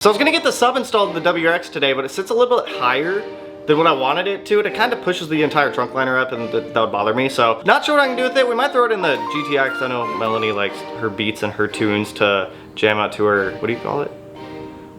So I was gonna get the sub installed in the WRX today, but it sits a little bit higher than what I wanted it to, and it kind of pushes the entire trunk liner up, and that would bother me. So not sure what I can do with it. We might throw it in the GTI, because I know Melanie likes her beats and her tunes to jam out to her, what do you call it?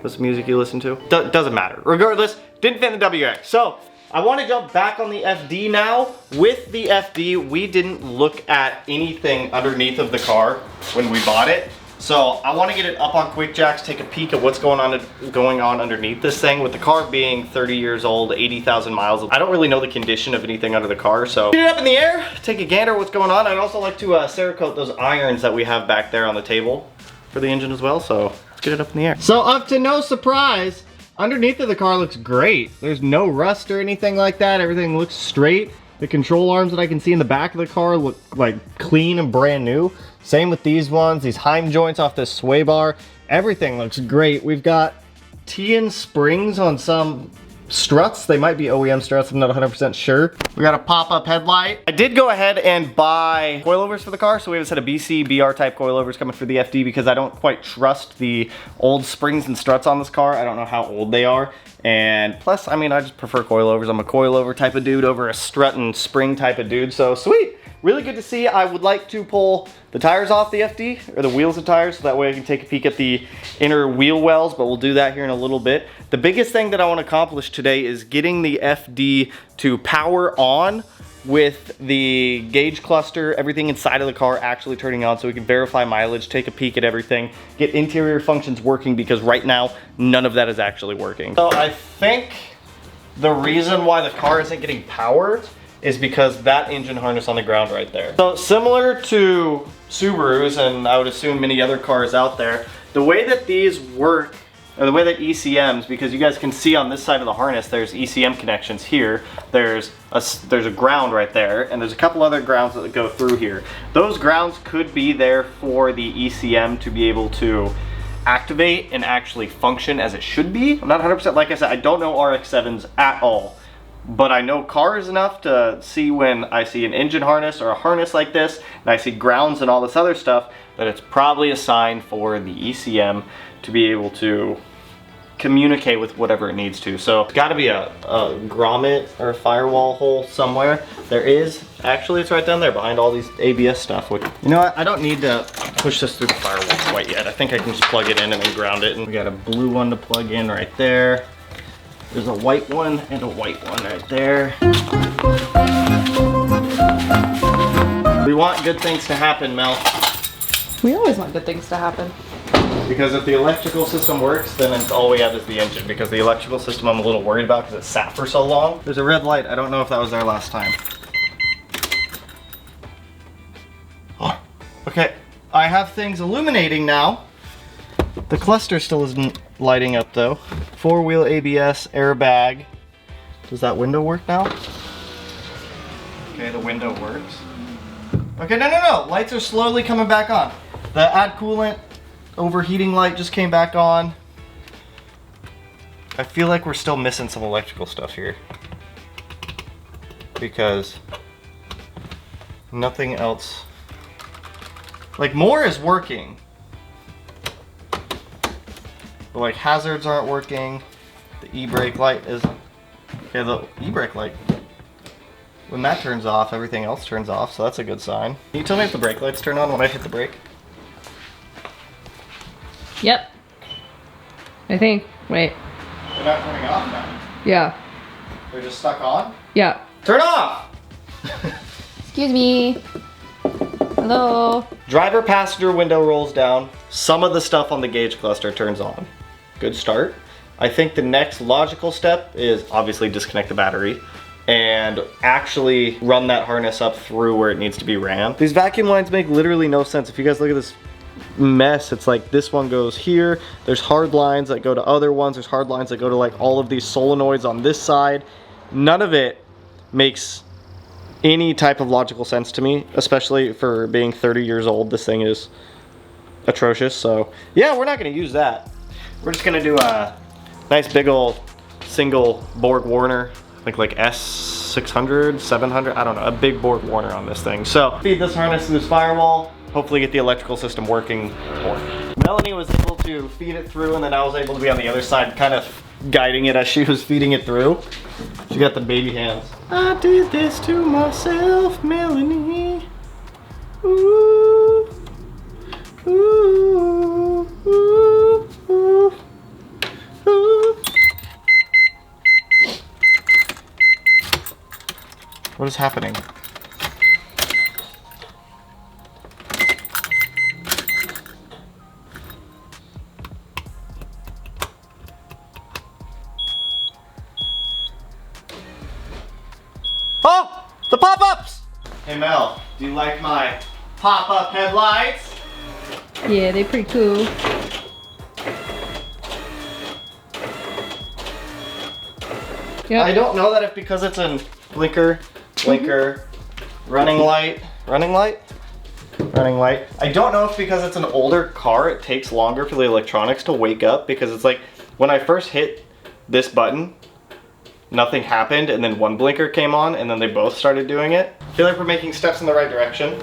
What's the music you listen to? Doesn't matter. Regardless, didn't fit in the WRX. So I want to jump back on the FD now. With the FD, we didn't look at anything underneath of the car when we bought it. So I want to get it up on quick jacks, take a peek at what's going on underneath this thing. With the car being 30 years old, 80,000 miles, I don't really know the condition of anything under the car. So get it up in the air, take a gander at what's going on. I'd also like to Cerakote those irons that we have back there on the table for the engine as well. So let's get it up in the air. So up to no surprise, underneath of the car looks great. There's no rust or anything like that. Everything looks straight. The control arms that I can see in the back of the car look like clean and brand new. Same with these ones, these Heim joints off this sway bar. Everything looks great. We've got T-in springs on some struts. They might be OEM struts, I'm not 100% sure. We got a pop-up headlight. I did go ahead and buy coilovers for the car, so we have a set of BC, BR type coilovers coming for the FD because I don't quite trust the old springs and struts on this car. I don't know how old they are. And plus, I mean, I just prefer coilovers. I'm a coilover type of dude over a strut and spring type of dude, so sweet. Really good to see. I would like to pull the tires off the FD, or the wheels of tires, so that way I can take a peek at the inner wheel wells, but we'll do that here in a little bit. The biggest thing that I want to accomplish today is getting the FD to power on with the gauge cluster, everything inside of the car actually turning on so we can verify mileage, take a peek at everything, get interior functions working, because right now, none of that is actually working. So I think the reason why the car isn't getting power is because that engine harness on the ground right there. So similar to Subarus, and I would assume many other cars out there, the way that these work, or the way that ECMs, because you guys can see on this side of the harness, there's ECM connections here, there's a ground right there, and there's a couple other grounds that go through here. Those grounds could be there for the ECM to be able to activate and actually function as it should be. I'm not 100%, like I said, I don't know RX-7s at all. But I know cars enough to see when I see an engine harness or a harness like this, and I see grounds and all this other stuff, that it's probably a sign for the ECM to be able to communicate with whatever it needs to. So it's gotta be a grommet or a firewall hole somewhere. There is, actually it's right down there behind all these ABS stuff. Which, you know what, I don't need to push this through the firewall quite yet. I think I can just plug it in and then ground it. And we got a blue one to plug in right there. There's a white one and a white one right there. We want good things to happen, Mel. We always want good things to happen. Because if the electrical system works, then it's all we have is the engine. Because the electrical system I'm a little worried about because it sat for so long. There's a red light. I don't know if that was there last time. Oh, okay, I have things illuminating now. The cluster still isn't lighting up though. Four-wheel ABS, airbag. Does that window work now? Okay, the window works. Okay, no. Lights are slowly coming back on. The add coolant overheating light just came back on. I feel like we're still missing some electrical stuff here, because nothing else, like more is working. But like hazards aren't working. The e-brake light is, okay, the e-brake light, when that turns off, everything else turns off, so that's a good sign. Can you tell me if the brake lights turn on when I hit the brake? Yep. I think, wait. They're not turning off now. Yeah. They're just stuck on? Yeah. Turn off! Excuse me. Hello. Driver passenger window rolls down. Some of the stuff on the gauge cluster turns on. Good start. I think the next logical step is obviously disconnect the battery and actually run that harness up through where it needs to be ran. These vacuum lines make literally no sense. If you guys look at this mess, it's like this one goes here, there's hard lines that go to other ones, there's hard lines that go to like all of these solenoids on this side. None of it makes any type of logical sense to me, especially for being 30 years old. This thing is atrocious. So yeah, we're not going to use that. We're just going to do a nice big old single Borg Warner, I think like S600, 700, I don't know, a big Borg Warner on this thing. So feed this harness to this firewall, hopefully get the electrical system working. Melanie was able to to feed it through, and then I was able to be on the other side kind of guiding it as she was feeding it through. She got the baby hands. I did this to myself, Melanie. Ooh, ooh, ooh, ooh, ooh. What is happening? Oh! The pop-ups! Hey Mel, do you like my pop-up headlights? Yeah, they're pretty cool. Yep. I don't know that if because it's a blinker, running light. I don't know if because it's an older car, it takes longer for the electronics to wake up, because it's like when I first hit this button, nothing happened, and then one blinker came on, and then they both started doing it. I feel like we're making steps in the right direction.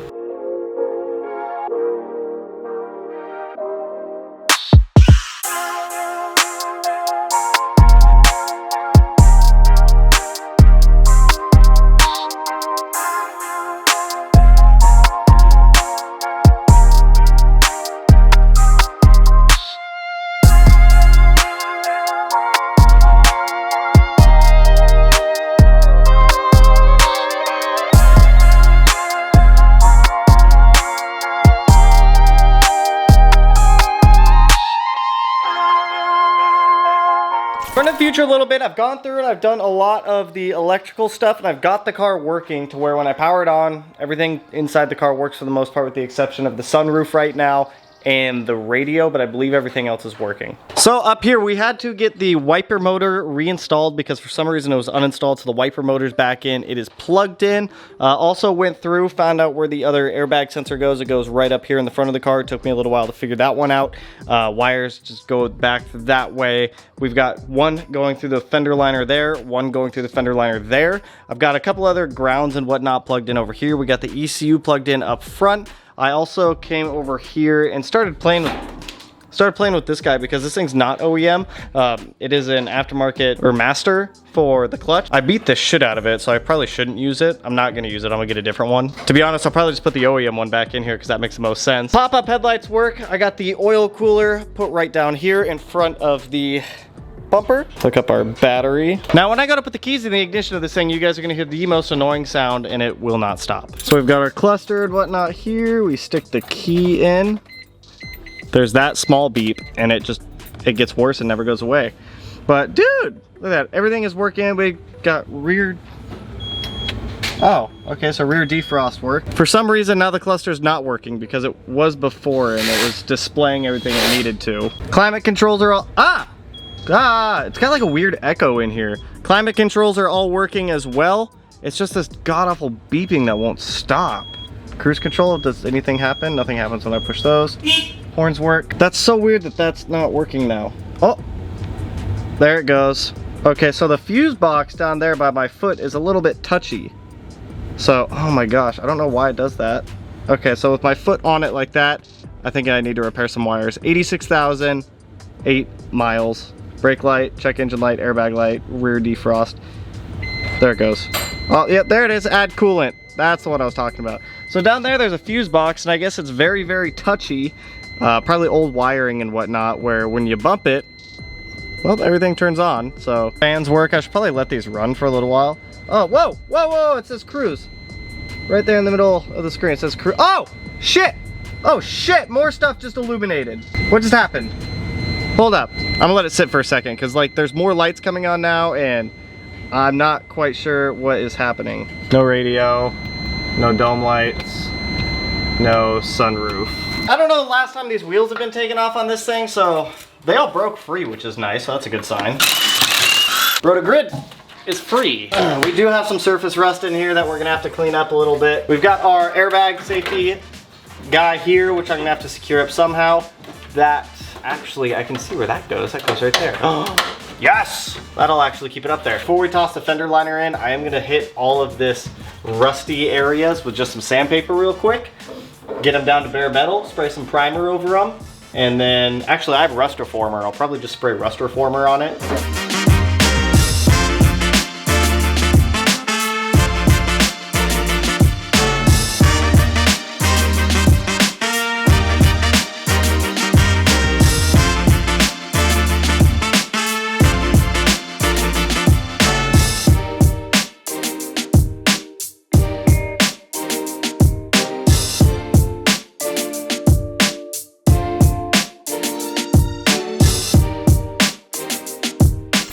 For the future a little bit, I've gone through and I've done a lot of the electrical stuff, and I've got the car working to where when I power it on, everything inside the car works for the most part, with the exception of the sunroof right now and the radio, but I believe everything else is working. So up here, we had to get the wiper motor reinstalled because for some reason it was uninstalled, so the wiper motor's back in. It is plugged in. Also went through, found out where the other airbag sensor goes. It goes right up here in the front of the car. It took me a little while to figure that one out. Wires just go back that way. We've got one going through the fender liner there, one going through the fender liner there. I've got a couple other grounds and whatnot plugged in over here. We got the ECU plugged in up front. I also came over here and started playing with this guy because this thing's not OEM. It is an aftermarket or master for the clutch. I beat the shit out of it, so I probably shouldn't use it. I'm not gonna use it, I'm gonna get a different one. To be honest, I'll probably just put the OEM one back in here because that makes the most sense. Pop-up headlights work. I got the oil cooler put right down here in front of the bumper. Hook up our battery. Now when I go to put the keys in the ignition of this thing, you guys are gonna hear the most annoying sound and it will not stop. So we've got our cluster and whatnot here. We stick the key in. There's that small beep and it gets worse and never goes away. But dude, look at that. Everything is working. We got rear. Oh, okay, so rear defrost worked. For some reason now the cluster's not working because it was before and it was displaying everything it needed to. Climate controls are all, it's got like a weird echo in here. Climate controls are all working as well. It's just this god-awful beeping that won't stop. Cruise control, does anything happen? Nothing happens when I push those. Horns work. That's so weird that that's not working now. Oh, there it goes. Okay, so the fuse box down there by my foot is a little bit touchy. So, oh my gosh, I don't know why it does that. Okay, so with my foot on it like that, I think I need to repair some wires. 86,000, 8 miles. Brake light, check engine light, airbag light, rear defrost. There it goes. Oh, yeah, there it is, add coolant. That's the one I was talking about. So down there's a fuse box, and I guess it's very, very touchy. Probably old wiring and whatnot, where when you bump it, well, everything turns on. So fans work. I should probably let these run for a little while. Oh, whoa, whoa, whoa, it says cruise. Right there in the middle of the screen, it says cruise. Oh, shit. Oh, shit, more stuff just illuminated. What just happened? Hold up, I'm gonna let it sit for a second because like there's more lights coming on now and I'm not quite sure what is happening. No radio, no dome lights, no sunroof. I don't know the last time these wheels have been taken off on this thing, so they all broke free, which is nice, so that's a good sign. Rotary is free. We do have some surface rust in here that we're gonna have to clean up a little bit. We've got our airbag safety guy here, which I'm gonna have to secure up somehow. That actually, I can see where that goes. That goes right there. Oh, yes! That'll actually keep it up there. Before we toss the fender liner in, I am gonna hit all of this rusty areas with just some sandpaper real quick. Get them down to bare metal, spray some primer over them, And then, actually I have Rust Reformer. I'll probably just spray Rust Reformer on it.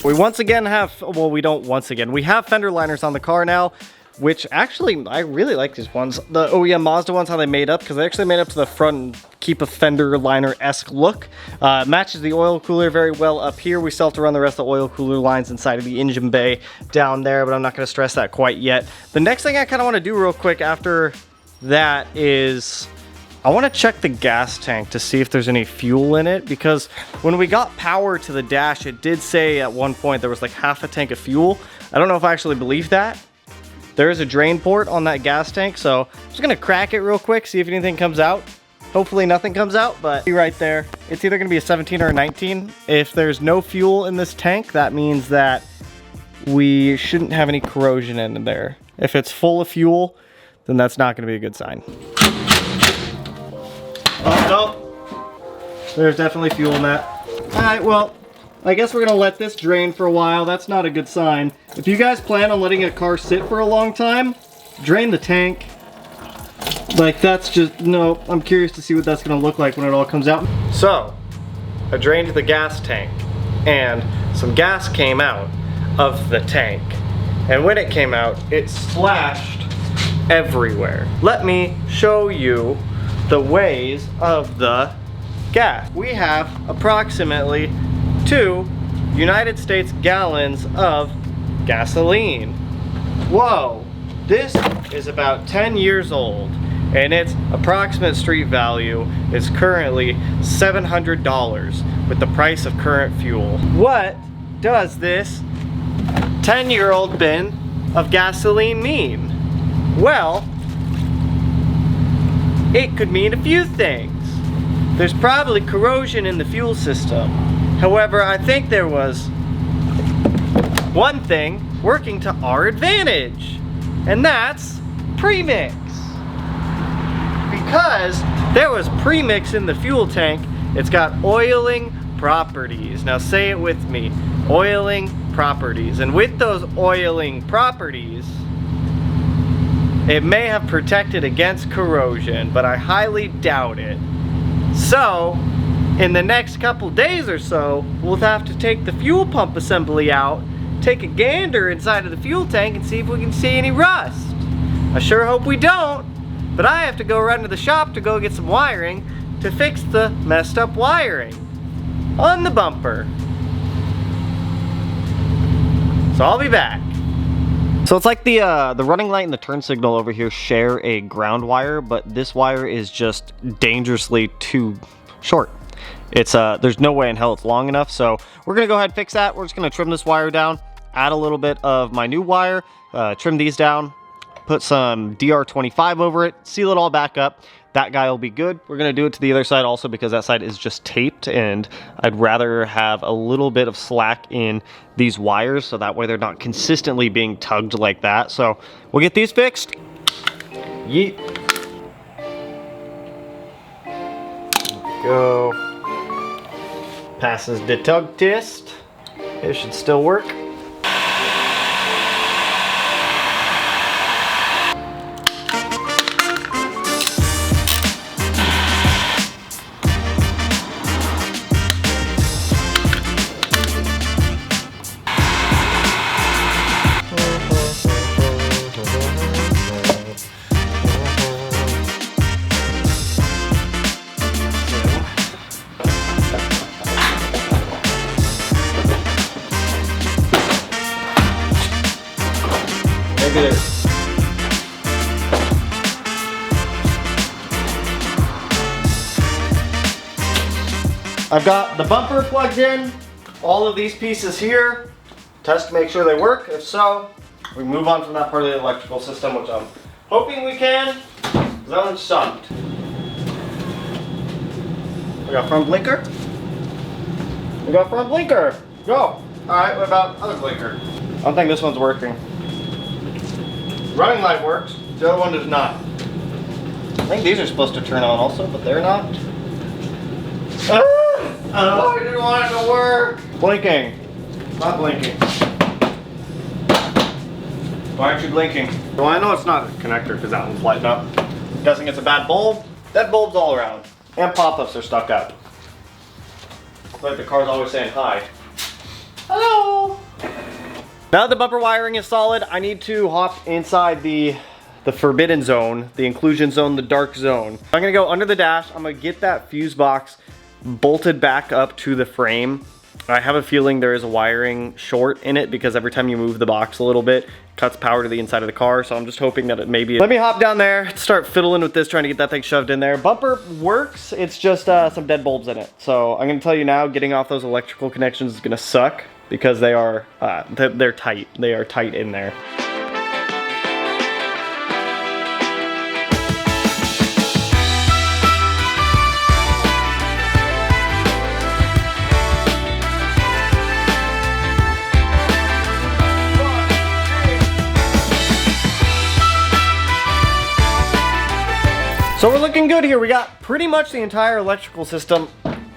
We once again have, well, we don't once again, we have fender liners on the car now, which actually, I really like these ones. The OEM Mazda ones, how they made up, because they actually made up to the front and keep a fender liner-esque look. Matches the oil cooler very well up here. We still have to run the rest of the oil cooler lines inside of the engine bay down there, but I'm not going to stress that quite yet. The next thing I kind of want to do real quick after that is I want to check the gas tank to see if there's any fuel in it, because when we got power to the dash, it did say at one point there was like half a tank of fuel. I don't know if I actually believe that. There is a drain port on that gas tank, so I'm just gonna crack it real quick, see if anything comes out. Hopefully nothing comes out, but right there, it's either gonna be a 17 or a 19. If there's no fuel in this tank, that means that we shouldn't have any corrosion in there. If it's full of fuel, then that's not gonna be a good sign. Oh, no. There's definitely fuel in that. Alright, well, I guess we're gonna let this drain for a while. That's not a good sign. If you guys plan on letting a car sit for a long time, drain the tank. Like, that's just, no, I'm curious to see what that's gonna look like when it all comes out. So, I drained the gas tank, and some gas came out of the tank. And when it came out, it splashed everywhere. Let me show you the ways of the gas. We have approximately 2 United States gallons of gasoline. Whoa, this is about 10 years old, and its approximate street value is currently $700 with the price of current fuel. What does this 10-year-old bin of gasoline mean? Well, it could mean a few things. There's probably corrosion in the fuel system. However, I think there was one thing working to our advantage, and that's premix. Because there was premix in the fuel tank, it's got oiling properties. Now say it with me, oiling properties. And with those oiling properties, it may have protected against corrosion, but I highly doubt it. So, in the next couple days or so, we'll have to take the fuel pump assembly out, take a gander inside of the fuel tank and see if we can see any rust. I sure hope we don't, but I have to go run to the shop to go get some wiring to fix the messed up wiring on the bumper. So I'll be back. So it's like the running light and the turn signal over here share a ground wire, but this wire is just dangerously too short. It's there's no way in hell it's long enough, so we're gonna go ahead and fix that. We're just gonna trim this wire down, add a little bit of my new wire, trim these down, put some DR25 over it, seal it all back up. That guy will be good. We're gonna do it to the other side also because that side is just taped, and I'd rather have a little bit of slack in these wires so that way they're not consistently being tugged like that. So we'll get these fixed. Yeet. Go. Passes the tug test. It should still work. I've got the bumper plugged in, all of these pieces here, test to make sure they work. If so, we move on from that part of the electrical system, which I'm hoping we can, because that one sucked. We got front blinker. We got front blinker. Go. All right, what about other blinker? I don't think this one's working. Running light works. The other one does not. I think these are supposed to turn on also, but they're not. Oh, I didn't want it to work. Blinking. Not blinking. Why aren't you blinking? Well, I know it's not a connector because that one's lighting up. Guessing it's a bad bulb. Dead bulbs all around. And pop-ups are stuck up. It's like the car's always saying hi. Hello! Now that the bumper wiring is solid, I need to hop inside the forbidden zone, the inclusion zone, the dark zone. I'm gonna go under the dash. I'm gonna get that fuse box bolted back up to the frame. I have a feeling there is a wiring short in it because every time you move the box a little bit, it cuts power to the inside of the car. So I'm just hoping that it maybe... Let me hop down there, start fiddling with this, trying to get that thing shoved in there. Bumper works, it's just some dead bulbs in it. So I'm gonna tell you now, getting off those electrical connections is gonna suck because they are, they're tight. They are tight in there. So we're looking good here. We got pretty much the entire electrical system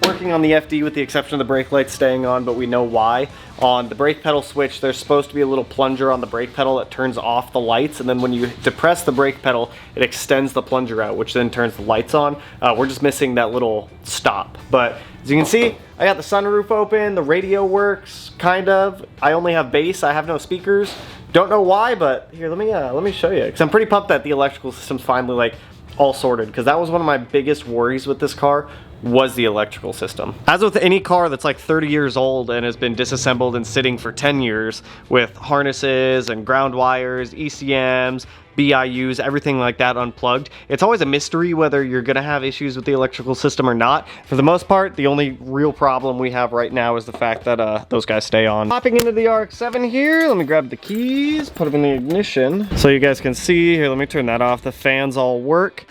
working on the FD with the exception of the brake lights staying on, but we know why. On the brake pedal switch, there's supposed to be a little plunger on the brake pedal that turns off the lights, and then when you depress the brake pedal, it extends the plunger out, which then turns the lights on. We're just missing that little stop. But as you can see, I got the sunroof open, the radio works, kind of. I only have bass, I have no speakers. Don't know why, but here, let me show you, because I'm pretty pumped that the electrical system's finally like all sorted, because that was one of my biggest worries with this car, was the electrical system. As with any car that's like 30 years old and has been disassembled and sitting for 10 years with harnesses and ground wires, ECMs, BIUs, everything like that unplugged, it's always a mystery whether you're gonna have issues with the electrical system or not. For the most part, the only real problem we have right now is the fact that those guys stay on. Hopping into the Rx7 here, let me grab the keys, put them in the ignition so you guys can see. Here, let me turn that off. The fans all work.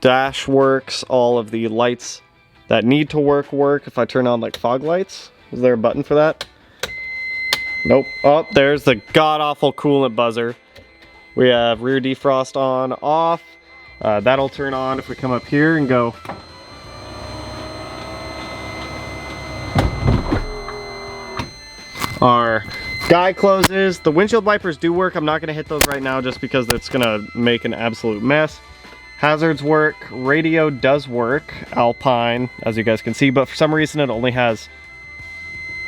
Dash works. All of the lights that need to work. If I turn on like fog lights, is there a button for that? Nope. Oh, there's the god-awful coolant buzzer. We have rear defrost on, off. That'll turn on if we come up here and go. Our guy closes. The windshield wipers do work. I'm not gonna hit those right now just because it's gonna make an absolute mess. Hazards work, radio does work, Alpine, as you guys can see, but for some reason it only has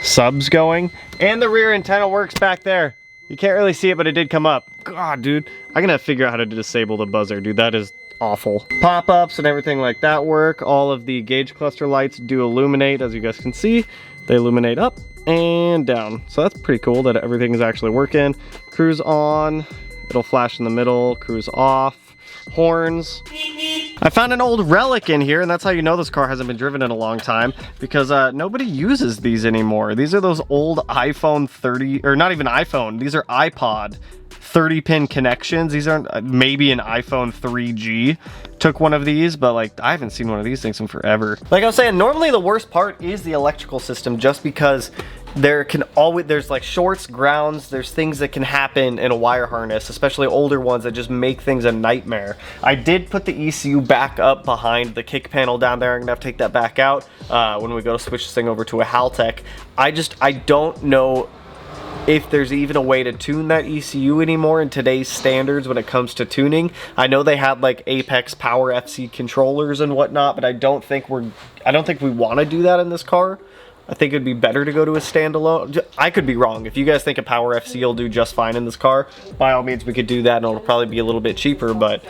subs going. And the rear antenna works back there. You can't really see it, but it did come up. God, dude, I'm gonna figure out how to disable the buzzer, dude. That is awful. Pop-ups and everything like that work. All of the gauge cluster lights do illuminate, as you guys can see. They illuminate up and down. So that's pretty cool that everything is actually working. Cruise on, it'll flash in the middle, cruise off. Horns. I found an old relic in here, and that's how you know this car hasn't been driven in a long time, because nobody uses these anymore. These are those old iPhone 30, or not even iPhone, these are iPod 30-pin connections. These aren't, maybe an iPhone 3G took one of these, but like I haven't seen one of these things in forever. Like I was saying, normally the worst part is the electrical system, just because there's like shorts, grounds, there's things that can happen in a wire harness, especially older ones that just make things a nightmare. I did put the ECU back up behind the kick panel down there. I'm gonna have to take that back out when we go to switch this thing over to a Haltech. I don't know if there's even a way to tune that ECU anymore in today's standards when it comes to tuning. I know they had like Apex Power FC controllers and whatnot, but I don't think we want to do that in this car. I think it'd be better to go to a standalone. I could be wrong. If you guys think a Power FC will do just fine in this car, by all means we could do that, and it'll probably be a little bit cheaper, but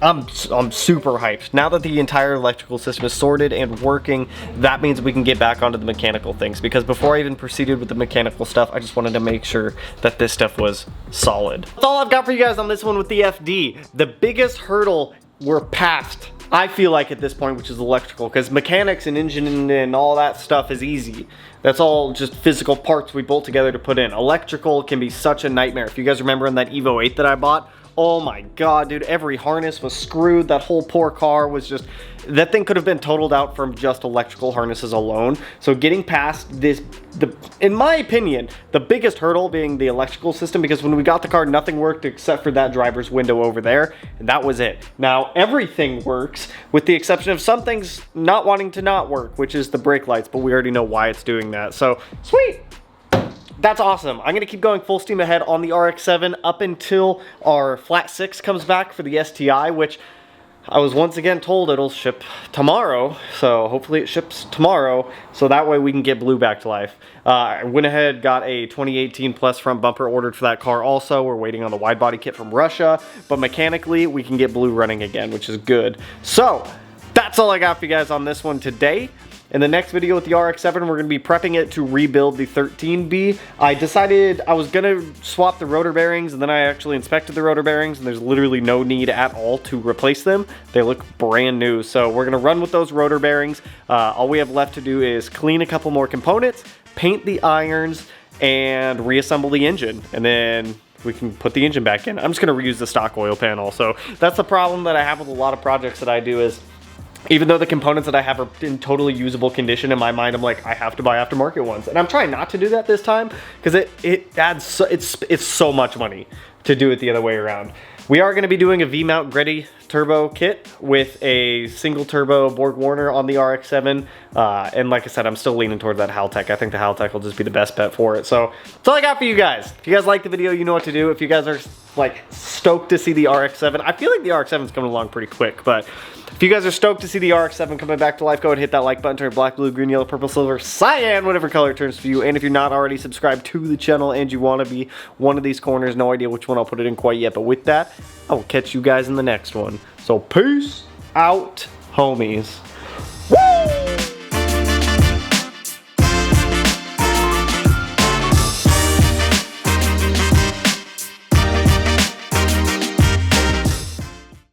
I'm super hyped. Now that the entire electrical system is sorted and working, that means we can get back onto the mechanical things, because before I even proceeded with the mechanical stuff, I just wanted to make sure that this stuff was solid. That's all I've got for you guys on this one with the FD. The biggest hurdle we're past, I feel like, at this point, which is electrical, because mechanics and engine and all that stuff is easy. That's all just physical parts we bolt together to put in. Electrical can be such a nightmare. If you guys remember in that Evo 8 that I bought, oh my god, dude, every harness was screwed. That whole poor car was just, that thing could have been totaled out from just electrical harnesses alone. So getting past this, in my opinion, the biggest hurdle being the electrical system, because when we got the car, nothing worked except for that driver's window over there, and that was it. Now everything works, with the exception of some things not wanting to not work, which is the brake lights, but we already know why it's doing that. So sweet. That's awesome. I'm gonna keep going full steam ahead on the RX-7 up until our flat 6 comes back for the STI, which I was once again told it'll ship tomorrow, so hopefully it ships tomorrow, so that way we can get blue back to life. I went ahead, got a 2018 Plus front bumper ordered for that car also. We're waiting on the wide body kit from Russia, but mechanically we can get blue running again, which is good. So that's all I got for you guys on this one today. In the next video with the RX-7, we're going to be prepping it to rebuild the 13B. I decided I was going to swap the rotor bearings, and then I actually inspected the rotor bearings, and there's literally no need at all to replace them. They look brand new, so we're going to run with those rotor bearings. All we have left to do is clean a couple more components, paint the irons, and reassemble the engine, and then we can put the engine back in. I'm just going to reuse the stock oil pan also. That's the problem that I have with a lot of projects that I do is, even though the components that I have are in totally usable condition, in my mind, I'm like, I have to buy aftermarket ones. And I'm trying not to do that this time, because it adds, it's so much money to do it the other way around. We are gonna be doing a V-mount Greddy turbo kit with a single turbo Borg Warner on the RX-7. And like I said, I'm still leaning towards that Haltech. I think the Haltech will just be the best bet for it. So that's all I got for you guys. If you guys like the video, you know what to do. If you guys are like stoked to see the RX-7, I feel like the RX-7 is coming along pretty quick, but if you guys are stoked to see the RX-7 coming back to life, go ahead and hit that like button, turn it black, blue, green, yellow, purple, silver, cyan, whatever color it turns for you. And if you're not already subscribed to the channel and you want to be one of these corners, no idea which one I'll put it in quite yet, but with that, I will catch you guys in the next one. So peace out, homies.